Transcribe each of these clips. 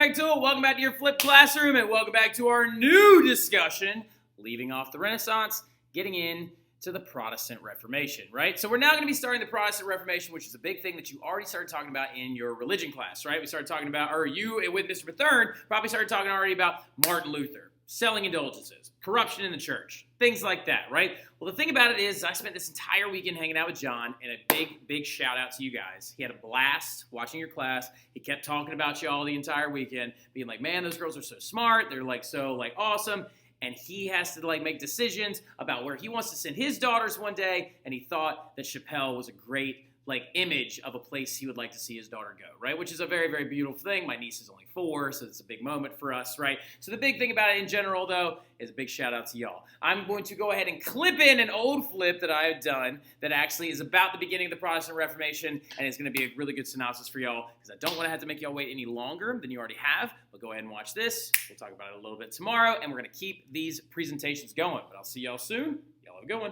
Welcome back to your flipped classroom, and welcome back to our new discussion, leaving off the Renaissance, getting into the Protestant Reformation, right? So we're now going to be starting the Protestant Reformation, which is a big thing that you already started talking about in your religion class, right? We started talking about, or you with Mr. Bethurn probably started talking already about Martin Luther, selling indulgences, corruption in the church, things like that, right? Well, the thing about it is I spent this entire weekend hanging out with John, and a big shout out to you guys. He had a blast watching your class. He kept talking about you all the entire weekend, being like, man, those girls are so smart. They're so awesome. And he has to make decisions about where he wants to send his daughters one day, and he thought that Chappelle was a great image of a place he would like to see his daughter go, right? Which is a very, very beautiful thing. My niece is only 4, so it's a big moment for us, right? So the big thing about it in general, though, is a big shout out to y'all. I'm going to go ahead and clip in an old flip that I have done that actually is about the beginning of the Protestant Reformation, and it's going to be a really good synopsis for y'all, because I don't want to have to make y'all wait any longer than you already have. But go ahead and watch this. We'll talk about it a little bit tomorrow, and we're going to keep these presentations going. But I'll see y'all soon. Y'all have a good one.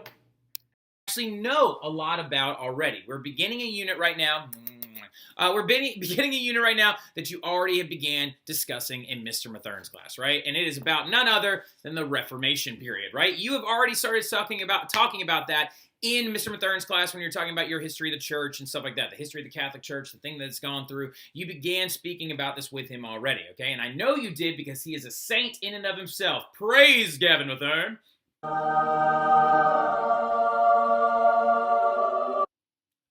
Actually know a lot about already. We're beginning a unit right now. Beginning a unit right now that you already have began discussing in Mr. Bethurn's class, right? And it is about none other than the Reformation period, right? You have already started talking about that in Mr. Bethurn's class when you're talking about your history of the church and stuff like that, the history of the Catholic Church, the thing that it's gone through. You began speaking about this with him already, okay? And I know you did because he is a saint in and of himself. Praise Gavin Bethurn.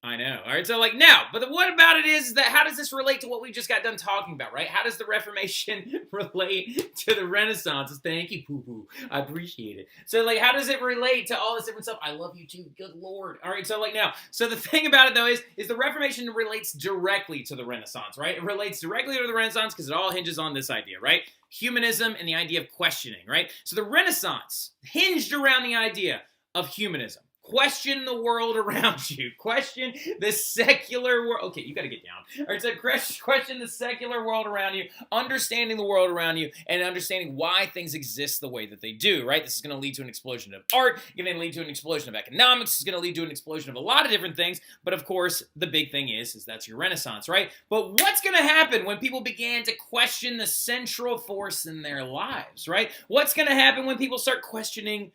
I know. All right, so now, but what about it is that how does this relate to what we just got done talking about, right? How does the Reformation relate to the Renaissance? Thank you, poo-poo. I appreciate it. So, how does it relate to all this different stuff? I love you too. Good Lord. All right, so, now, so the thing about it, though, is the Reformation relates directly to the Renaissance, right? It relates directly to the Renaissance because it all hinges on this idea, right? Humanism and the idea of questioning, right? So the Renaissance hinged around the idea of humanism. Question the world around you. Question the secular world. Okay, you got to get down. All right, so question the secular world around you, understanding the world around you, and understanding why things exist the way that they do, right? This is going to lead to an explosion of art. It's going to lead to an explosion of economics. It's going to lead to an explosion of a lot of different things. But of course, the big thing is that's your Renaissance, right? But what's going to happen when people began to question the central force in their lives, right? What's going to happen when people start questioning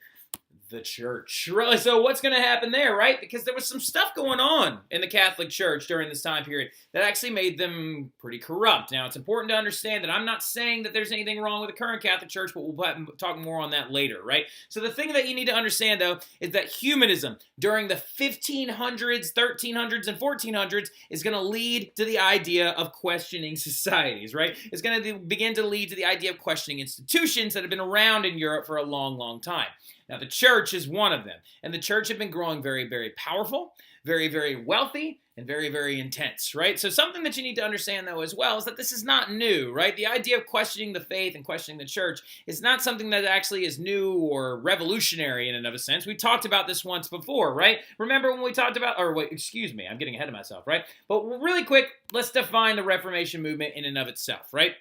the church, really? So what's going to happen there, right? Because there was some stuff going on in the Catholic Church during this time period that actually made them pretty corrupt. Now, it's important to understand that I'm not saying that there's anything wrong with the current Catholic Church, but we'll talk more on that later, right? So the thing that you need to understand, though, is that humanism during the 1500s, 1300s, and 1400s is going to lead to the idea of questioning societies, right? It's going to begin to lead to the idea of questioning institutions that have been around in Europe for a long, long time. Now, the church is one of them, and the church had been growing very, very powerful, very, very wealthy, and very, very intense, right? So something that you need to understand, though, as well, is that this is not new, right? The idea of questioning the faith and questioning the church is not something that actually is new or revolutionary in and of a sense. We talked about this once before, right? Remember when we talked about, or wait, excuse me, I'm getting ahead of myself, right? But really quick, let's define the Reformation movement in and of itself, right?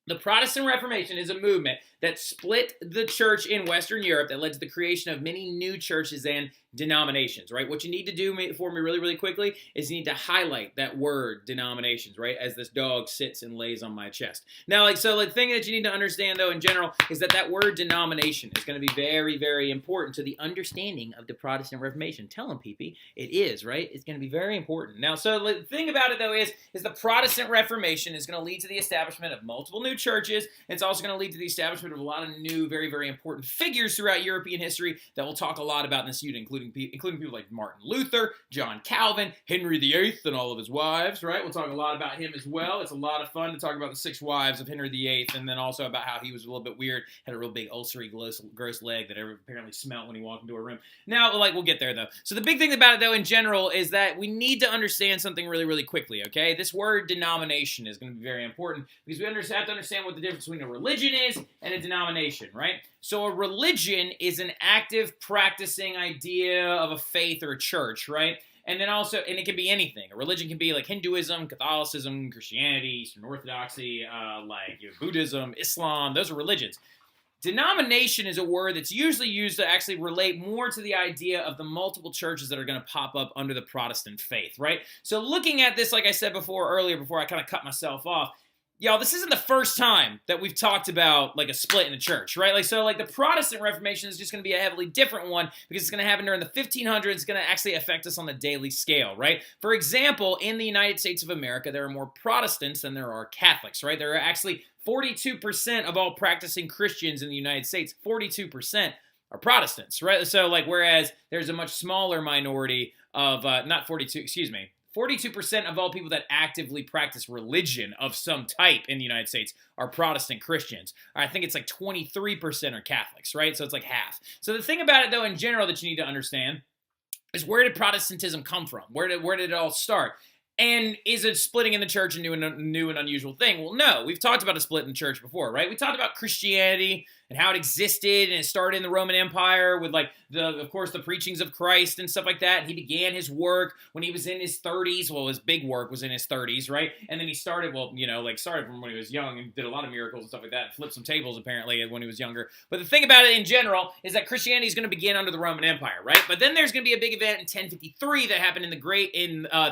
The Protestant Reformation is a movement that split the church in Western Europe that led to the creation of many new churches and denominations, right? What you need to do for me really, really quickly is you need to highlight that word, denominations, right? As this dog sits and lays on my chest. Now, so the thing that you need to understand, though, in general, is that word denomination is going to be very, very important to the understanding of the Protestant Reformation. Tell them, PP, it is, right? It's going to be very important. Now, so the thing about it, though, is the Protestant Reformation is going to lead to the establishment of multiple new churches. It's also going to lead to the establishment of a lot of new, very, very important figures throughout European history that we'll talk a lot about in this unit, including people like Martin Luther, John Calvin, Henry VIII, and all of his wives, right? We'll talk a lot about him as well. It's a lot of fun to talk about the 6 wives of Henry VIII, and then also about how he was a little bit weird, had a real big ulcery, gross leg that apparently smelled when he walked into a room. Now, we'll get there, though. So the big thing about it, though, in general, is that we need to understand something really, really quickly, okay? This word denomination is going to be very important because we have to understand what the difference between a religion is and a denomination, right? So a religion is an active, practicing idea of a faith or a church, right? And then also, and it can be anything. A religion can be like Hinduism, Catholicism, Christianity, Eastern Orthodoxy, Buddhism, Islam. Those are religions. Denomination is a word that's usually used to actually relate more to the idea of the multiple churches that are going to pop up under the Protestant faith, right? So looking at this, like I said earlier, before I kind of cut myself off, Y'all, this isn't the first time that we've talked about like a split in the church, right? Like, so like the Protestant Reformation is just going to be a heavily different one because it's going to happen during the 1500s. It's going to actually affect us on the daily scale, right? For example, in the United States of America, there are more Protestants than there are Catholics, right? There are actually 42% of all practicing Christians in the United States. 42% are Protestants, right? So like, whereas there's a much smaller minority of, not 42, excuse me, 42% of all people that actively practice religion of some type in the United States are Protestant Christians. I think it's like 23% are Catholics, right? So it's like half. So the thing about it, though, in general that you need to understand is, where did Protestantism come from? Where did it all start? And is it splitting in the church a new and unusual thing? Well, no. We've talked about a split in the church before, right? We talked about Christianity and how it existed, and it started in the Roman Empire with, like, of course, the preachings of Christ and stuff like that. He began his work when he was in his 30s. Well, his big work was in his 30s, right? And then he started, well, you know, like, started from when he was young and did a lot of miracles and stuff like that, and flipped some tables, apparently, when he was younger. But the thing about it in general is that Christianity is going to begin under the Roman Empire, right? But then there's going to be a big event in 1053 that happened in the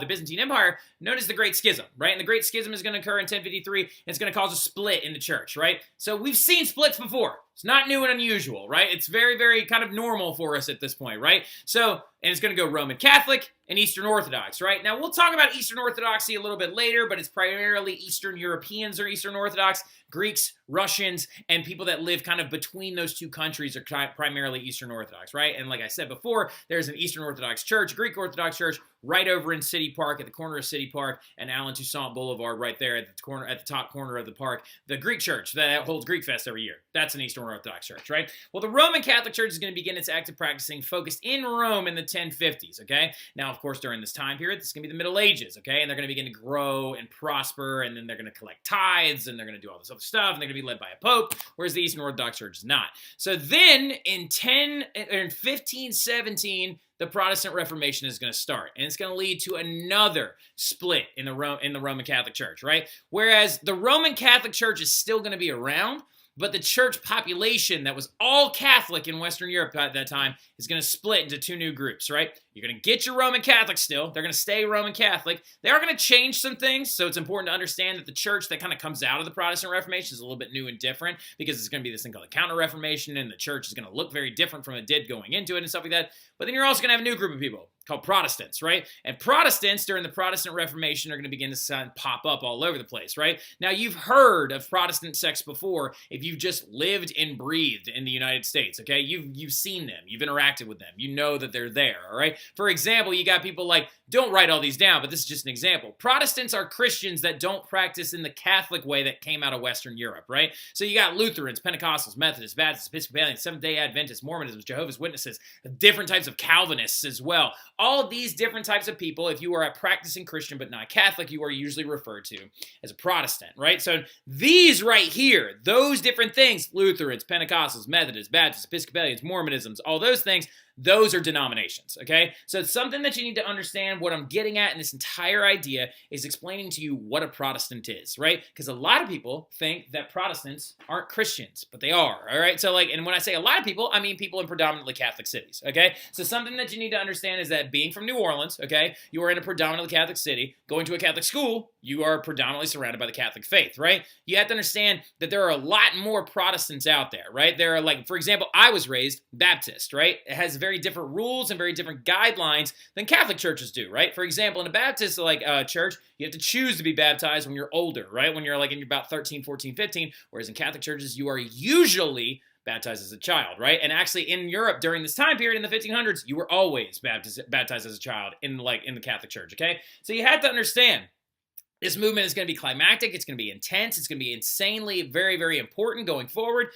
Byzantine Empire, known as the Great Schism, right? And the Great Schism is going to occur in 1053, and it's going to cause a split in the church, right? So we've seen splits before. It's not new and unusual, right? It's very, very kind of normal for us at this point, right? So, and it's going to go Roman Catholic and Eastern Orthodox, right? Now, we'll talk about Eastern Orthodoxy a little bit later, but it's primarily Eastern Europeans or Eastern Orthodox. Greeks, Russians, and people that live kind of between those two countries are primarily Eastern Orthodox, right? And like I said before, there's an Eastern Orthodox church, Greek Orthodox church, right over in City Park, at the corner of City Park and Allen Toussaint Boulevard, right there at the top corner of the park. The Greek church that holds Greek Fest every year. That's an Eastern Orthodox church, right? Well, the Roman Catholic Church is going to begin its active practicing focused in Rome in the 1050s, okay? Now, of course, during this time period, this is going to be the Middle Ages, okay? And they're going to begin to grow and prosper, and then they're going to collect tithes, and they're going to do all this other stuff, and they're going to be led by a pope, whereas the Eastern Orthodox Church is not. So then, in 1517, the Protestant Reformation is going to start, and it's going to lead to another split in the Roman Catholic Church, right? Whereas the Roman Catholic Church is still going to be around, but the church population that was all Catholic in Western Europe at that time is going to split into two new groups, right? You're going to get your Roman Catholics still. They're going to stay Roman Catholic. They are going to change some things, so it's important to understand that the church that kind of comes out of the Protestant Reformation is a little bit new and different, because it's going to be this thing called the Counter-Reformation, and the church is going to look very different from it did going into it and stuff like that. But then you're also going to have a new group of people called Protestants, right? And Protestants during the Protestant Reformation are going to begin to pop up all over the place, right? Now, you've heard of Protestant sects before if you've just lived and breathed in the United States, okay? You've seen them. You've interacted with them. You know that they're there, all right? For example, you got people like, don't write all these down, but this is just an example. Protestants are Christians that don't practice in the Catholic way that came out of Western Europe, right? So you got Lutherans, Pentecostals, Methodists, Baptists, Episcopalians, Seventh-day Adventists, Mormonism, Jehovah's Witnesses, different types of Calvinists as well. All of these different types of people, if you are a practicing Christian but not Catholic, you are usually referred to as a Protestant, right? So these right here, those different things, Lutherans, Pentecostals, Methodists, Baptists, Episcopalians, Mormonisms, all those things, those are denominations, okay? So it's something that you need to understand. What I'm getting at in this entire idea is explaining to you what a Protestant is, right? Because a lot of people think that Protestants aren't Christians, but they are, all right? So like, and when I say a lot of people, I mean people in predominantly Catholic cities, okay? So something that you need to understand is that being from New Orleans, okay, you are in a predominantly Catholic city, going to a Catholic school, you are predominantly surrounded by the Catholic faith, right? You have to understand that there are a lot more Protestants out there, right? There are, like, for example, I was raised Baptist, right? It has very different rules and very different guidelines than Catholic churches do, right? For example, in a Baptist church, you have to choose to be baptized when you're older, right? When you're like in about 13, 14, 15, whereas in Catholic churches, you are usually baptized as a child, right? And actually in Europe during this time period in the 1500s, you were always baptized as a child in the Catholic Church, okay? So you have to understand, this movement is going to be climactic, it's going to be intense, it's going to be insanely very, very important going forward,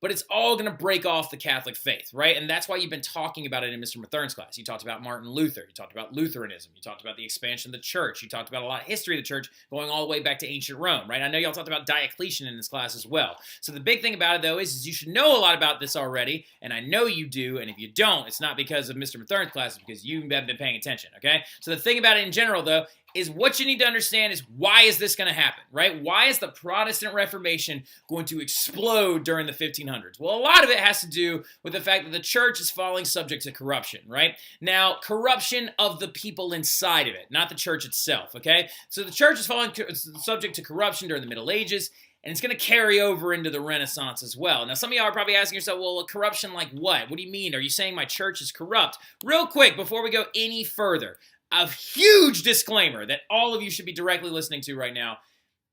but it's all going to break off the Catholic faith, right? And that's why you've been talking about it in Mr. Mathern's class. You talked about Martin Luther. You talked about Lutheranism. You talked about the expansion of the church. You talked about a lot of history of the church going all the way back to ancient Rome, right? I know y'all talked about Diocletian in this class as well. So the big thing about it, though, is you should know a lot about this already, and I know you do, and if you don't, it's not because of Mr. Mathern's class, it's because you haven't been paying attention, okay? So the thing about it in general, though, is what you need to understand is why is this going to happen, right? Why is the Protestant Reformation going to explode during the 1500s? Well, a lot of it has to do with the fact that the church is falling subject to corruption, right? Now, corruption of the people inside of it, not the church itself, okay? So the church is falling subject to corruption during the Middle Ages, and it's going to carry over into the Renaissance as well. Now, some of y'all are probably asking yourself, well, corruption like what? What do you mean? Are you saying my church is corrupt? Real quick, before we go any further, a huge disclaimer that all of you should be directly listening to right now.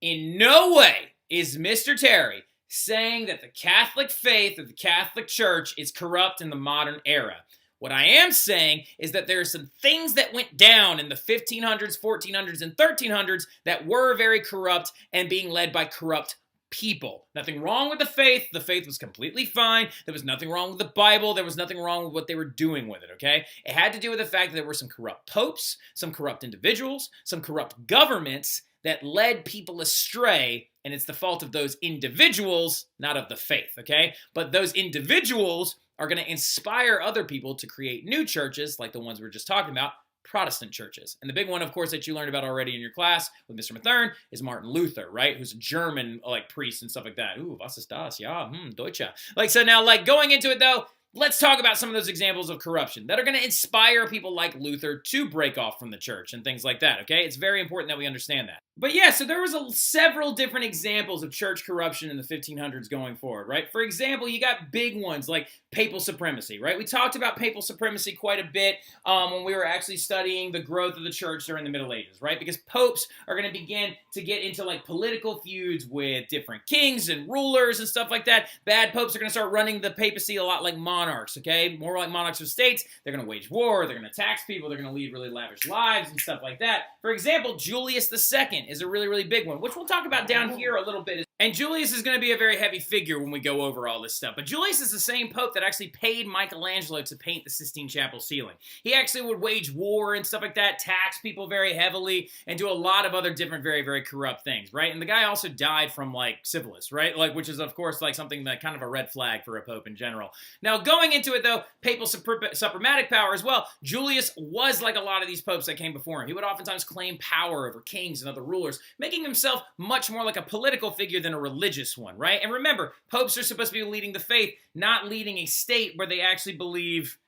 In no way is Mr. Terry saying that the Catholic faith or the Catholic Church is corrupt in the modern era. What I am saying is that there are some things that went down in the 1500s, 1400s, and 1300s that were very corrupt and being led by corrupt people. Nothing wrong with the faith. The faith was completely fine. There was nothing wrong with the Bible. There was nothing wrong with what they were doing with it, okay? It had to do with the fact that there were some corrupt popes, some corrupt individuals, some corrupt governments that led people astray, and it's the fault of those individuals, not of the faith, okay? But those individuals are going to inspire other people to create new churches, like the ones we were just talking about, Protestant churches. And the big one, of course, that you learned about already in your class with Mr. Mathern is Martin Luther, right? Who's a German, like, priest and stuff like that. Ooh, was ist das? Ja, Deutsche. Like, so now, like, going into it, though, let's talk about some of those examples of corruption that are going to inspire people like Luther to break off from the church and things like that, okay? It's very important that we understand that. But yeah, so there was several different examples of church corruption in the 1500s going forward, right? For example, you got big ones like papal supremacy, right? We talked about papal supremacy quite a bit when we were actually studying the growth of the church during the Middle Ages, right? Because popes are going to begin to get into like political feuds with different kings and rulers and stuff like that. Bad popes are going to start running the papacy a lot like monarchs, okay? More like monarchs of states. They're going to wage war. They're going to tax people. They're going to lead really lavish lives and stuff like that. For example, Julius II is a really, really big one, which we'll talk about down here a little bit. And Julius is going to be a very heavy figure when we go over all this stuff. But Julius is the same pope that actually paid Michelangelo to paint the Sistine Chapel ceiling. He actually would wage war and stuff like that, tax people very heavily, and do a lot of other different very, very corrupt things, right? And the guy also died from, like, syphilis, right? Like, which is, of course, like something that kind of a red flag for a pope in general. Now, going into it, though, papal suprematic power as well, Julius was like a lot of these popes that came before him. He would oftentimes claim power over kings and other rulers, making himself much more like a political figure than a religious one, right? And remember, popes are supposed to be leading the faith, not leading a state where they actually believe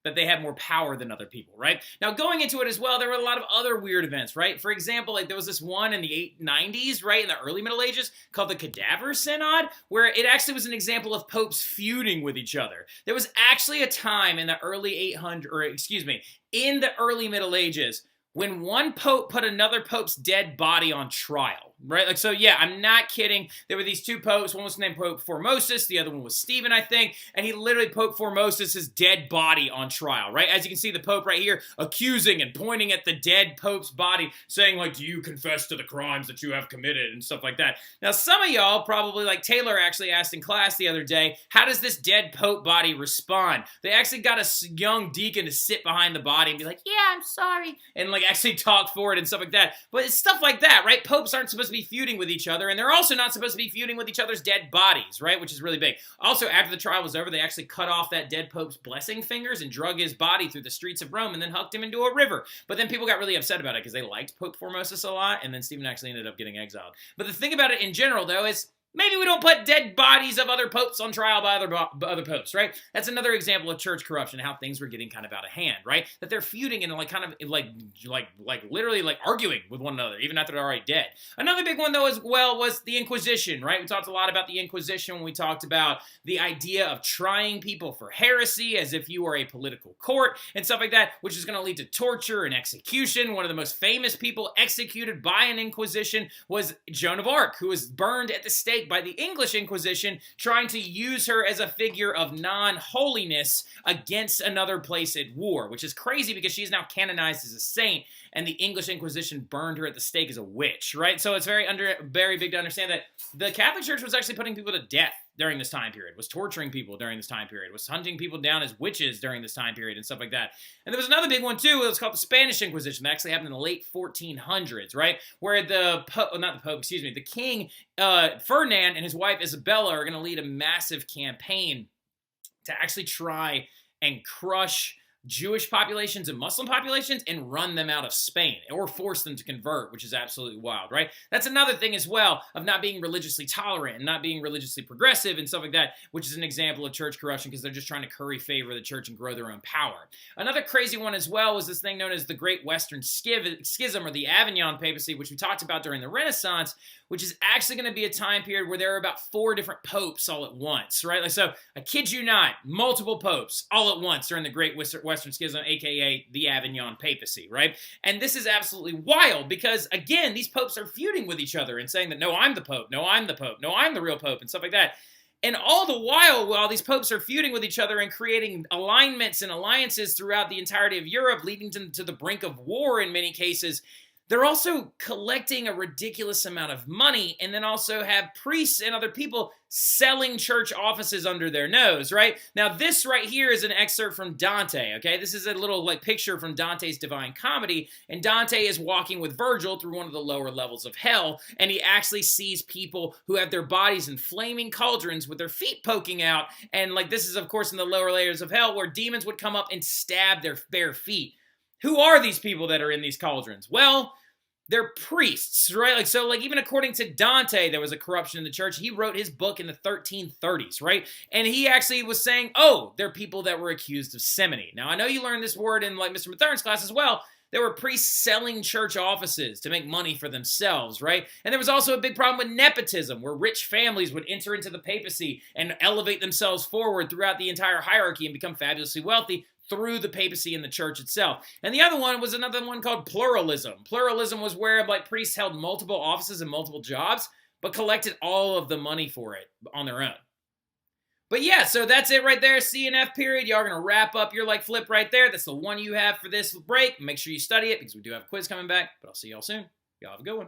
that they have more power than other people, right? Now, going into it as well, there were a lot of other weird events, right? For example, like there was this one in the 890s, right, in the early Middle Ages, called the Cadaver Synod, where it actually was an example of popes feuding with each other. There was actually a time in the early in the early Middle Ages when one pope put another pope's dead body on trial, right? Like, so yeah, I'm not kidding. There were these two popes. One was named Pope Formosus. The other one was Stephen, I think. And he literally Pope Formosus' dead body on trial, right? As you can see, the pope right here accusing and pointing at the dead pope's body, saying like, do you confess to the crimes that you have committed and stuff like that. Now, some of y'all probably, like Taylor actually asked in class the other day, how does this dead pope body respond? They actually got a young deacon to sit behind the body and be like, yeah, I'm sorry. And like actually talk for it and stuff like that. But it's stuff like that, right? Popes aren't supposed to be feuding with each other, and they're also not supposed to be feuding with each other's dead bodies, right? Which is really big. Also, after the trial was over, they actually cut off that dead pope's blessing fingers and drug his body through the streets of Rome and then hucked him into a river. But then people got really upset about it because they liked Pope Formosus a lot, and then Stephen actually ended up getting exiled. But the thing about it in general, though, is maybe we don't put dead bodies of other popes on trial by other popes, right? That's another example of church corruption, how things were getting kind of out of hand, right? That they're feuding and like kind of like literally like arguing with one another, even after they're already dead. Another big one, though, as well, was the Inquisition, right? We talked a lot about the Inquisition when we talked about the idea of trying people for heresy as if you were a political court and stuff like that, which is going to lead to torture and execution. One of the most famous people executed by an Inquisition was Joan of Arc, who was burned at the stake by the English Inquisition, trying to use her as a figure of non-holiness against another place at war, which is crazy because she's now canonized as a saint, and the English Inquisition burned her at the stake as a witch, right? So it's very big to understand that the Catholic Church was actually putting people to death during this time period, was torturing people during this time period, was hunting people down as witches during this time period and stuff like that. And there was another big one too, it was called the Spanish Inquisition, that actually happened in the late 1400s, right? Where the king, Ferdinand, and his wife Isabella are going to lead a massive campaign to actually try and crush Jewish populations and Muslim populations and run them out of Spain or force them to convert, which is absolutely wild, right? That's another thing as well of not being religiously tolerant and not being religiously progressive and stuff like that, which is an example of church corruption because they're just trying to curry favor of the church and grow their own power. Another crazy one as well was this thing known as the Great Western Schism or the Avignon Papacy, which we talked about during the Renaissance, which is actually going to be a time period where there are about 4 different popes all at once, right? Like, so, I kid you not, multiple popes all at once during the Great Western Schism, aka the Avignon Papacy, right? And this is absolutely wild because, again, these popes are feuding with each other and saying that, no, I'm the pope, no, I'm the pope, no, I'm the real pope, and stuff like that. And all the while these popes are feuding with each other and creating alignments and alliances throughout the entirety of Europe, leading to the brink of war in many cases, they're also collecting a ridiculous amount of money and then also have priests and other people selling church offices under their nose, right? Now, this right here is an excerpt from Dante, okay? This is a little picture from Dante's Divine Comedy, and Dante is walking with Virgil through one of the lower levels of hell, and he actually sees people who have their bodies in flaming cauldrons with their feet poking out, and this is, of course, in the lower layers of hell where demons would come up and stab their bare feet. Who are these people that are in these cauldrons? Well, they're priests, right? Even according to Dante, there was a corruption in the church. He wrote his book in the 1330s, right? And he actually was saying, oh, they're people that were accused of simony. Now, I know you learned this word in Mr. Mathern's class as well. There were priests selling church offices to make money for themselves, right? And there was also a big problem with nepotism, where rich families would enter into the papacy and elevate themselves forward throughout the entire hierarchy and become fabulously wealthy through the papacy and the church itself. And the other one was another one called pluralism. Pluralism was where priests held multiple offices and multiple jobs, but collected all of the money for it on their own. But yeah, so that's it right there, C and F period. Y'all are going to wrap up your flip right there. That's the one you have for this break. Make sure you study it because we do have a quiz coming back, but I'll see y'all soon. Y'all have a good one.